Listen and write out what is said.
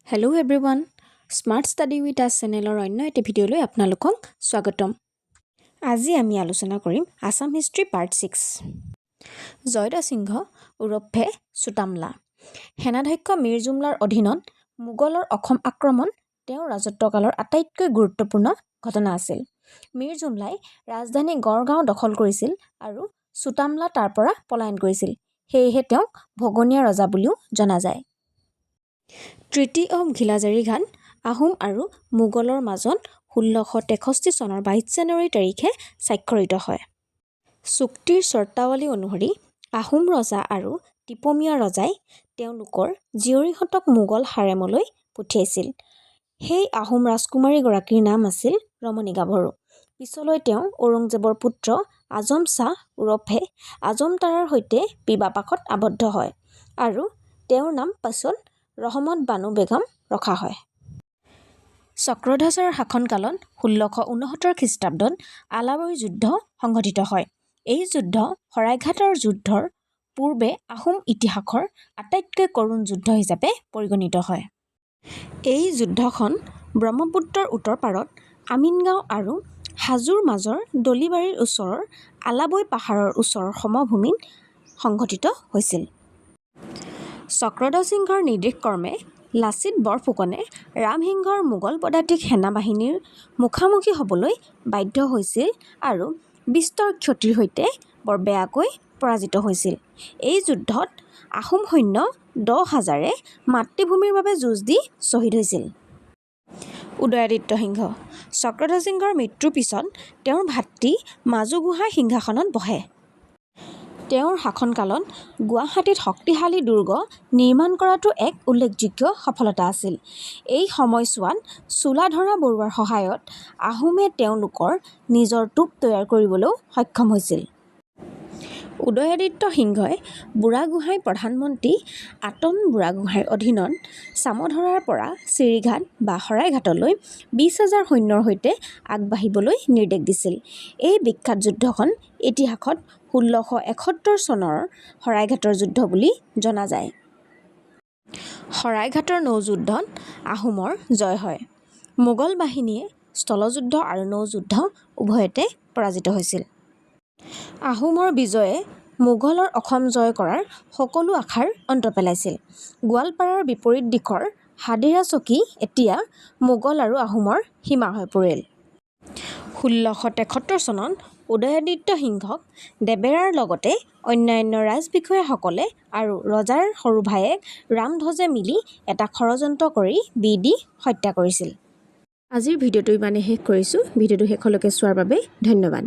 Hello' everyone, smart study with আছ চেনেলৰ অন্য এটি ভিডিঅ'লৈ আপোনালোকক স্বাগতম। আজি আমি আলোচনা কৰিম আছাম হিষ্ট্ৰী পাৰ্ট 6। জয়দা সিংহ ওৰফে চুটামলা সেনাধ্যক্ষ মীৰ জুমলাৰ অধীনত মোগলৰ অসম আক্ৰমণ তেওঁৰ ৰাজত্বকালৰ আটাইতকৈ গুৰুত্বপূৰ্ণ ঘটনা আছিল। মীৰ জুমলাই ৰাজধানী গড়গাঁও দখল কৰিছিল আৰু চুটামলা তাৰ পৰা পলায়ন কৰিছিল। সেয়েহে তেওঁক ভগনীয়া ৰজা বুলিও জনা যায়। ট্ৰিটি অৱ ঘিলাজাৰিঘাট আহোম আৰু মোগলৰ মাজত ১৬৬৩ চনৰ ২২ জানুৱাৰী তাৰিখে স্বাক্ষৰিত হয়। চুক্তিৰ চৰ্তাৱলী অনুসৰি আহোম ৰজা আৰু টিপমীয়া ৰজাই তেওঁলোকৰ জীয়ৰীহঁতক মোগল হাৰেমলৈ পঠিয়াইছিল। সেই আহোম ৰাজকুমাৰীগৰাকীৰ নাম আছিল ৰমণী গাভৰু। পিছলৈ তেওঁ ঔৰংজেবৰ পুত্ৰ আজম শ্বাহ ওৰফে আজমতাৰাৰ সৈতে বিবাহপাশত আবদ্ধ হয় আৰু তেওঁৰ নাম পাছত ৰহমত বানু বেগম ৰখা হয়। চক্ৰধ্বজৰ শাসনকালত ১৬৬৯ খ্ৰীষ্টাব্দত আলাবৰী যুদ্ধ সংঘটিত হয়। এই যুদ্ধ শৰাইঘাটৰ যুদ্ধৰ পূৰ্বে আহোম ইতিহাসৰ আটাইতকৈ কৰুণ যুদ্ধ হিচাপে পৰিগণিত হয়। এই যুদ্ধখন ব্ৰহ্মপুত্ৰৰ উত্তৰ পাৰত আমিনগাঁও আৰু হাজোৰ মাজৰ দলিবাৰীৰ ওচৰৰ আলাবৈ পাহাৰৰ ওচৰৰ সমভূমিত সংঘটিত হৈছিল। চক্ৰধ্বজ সিংহৰ নিৰ্দেশক্ৰমে লাচিত বৰফুকনে ৰামসিংহৰ মোগল পদাতিক সেনাবাহিনীৰ মুখামুখি হ'বলৈ বাধ্য হৈছিল আৰু বিস্তৰ ক্ষতিৰ সৈতে বৰ বেয়াকৈ পৰাজিত হৈছিল। এই যুদ্ধত আহোম সৈন্য ১০,০০০-এ মাতৃভূমিৰ বাবে যুঁজ দি শ্বহীদ হৈছিল। উদয়াদিত্য সিংহ চক্ৰধ্বজ সিংহৰ মৃত্যুৰ পিছত তেওঁৰ ভাতৃ মাজু গোহাঁই সিংহাসনত বহে। তেওঁৰ শাসনকালত গুৱাহাটীত শক্তিশালী দুৰ্গ নিৰ্মাণ কৰাটো এক উল্লেখযোগ্য সফলতা আছিল। এই সময়ছোৱাত চোলাধৰা বৰুৱাৰ সহায়ত আহোমে তেওঁলোকৰ নিজৰ টোপ তৈয়াৰ কৰিবলৈও সক্ষম হৈছিল। উদয়াদিত্য সিংহই বুঢ়াগোহাঁই প্ৰধানমন্ত্ৰী আটন বুঢ়াগোহাঁইৰ অধীনত চামধৰাৰ পৰা চিৰিঘাট বা শৰাইঘাটলৈ ২০,০০০ সৈন্যৰ সৈতে আগবাঢ়িবলৈ নিৰ্দেশ দিছিল। এই বিখ্যাত যুদ্ধখন ইতিহাসত ১৬৭১ চনৰ শৰাইঘাটৰ যুদ্ধ বুলি জনা যায়। শৰাইঘাটৰ নৌযুদ্ধত আহোমৰ জয় হয়। মোগল বাহিনীয়ে স্থলযুদ্ধ আৰু নৌযুদ্ধ উভয়তে পৰাজিত হৈছিল। আহোমৰ বিজয়ে মোগলৰ অসম জয় কৰাৰ সকলো আশাৰ অন্ত পেলাইছিল। গোৱালপাৰাৰ বিপৰীত দিশৰ হাদিৰা চকী এতিয়া মোগল আৰু আহোমৰ সীমা হৈ পৰিল। ১৬৭৩ চনত উদয়াদিত্য সিংহক দেবেৰাৰ লগতে অন্যান্য ৰাজবিষয়াসকলে আৰু ৰজাৰ সৰু ভায়েক ৰামধ্বজে মিলি এটা ষড়যন্ত্ৰ কৰি দি হত্যা কৰিছিল। আজিৰ ভিডিঅ'টো ইমানেই শেষ কৰিছোঁ। ভিডিঅ'টো শেষলৈকে চোৱাৰ বাবে ধন্যবাদ।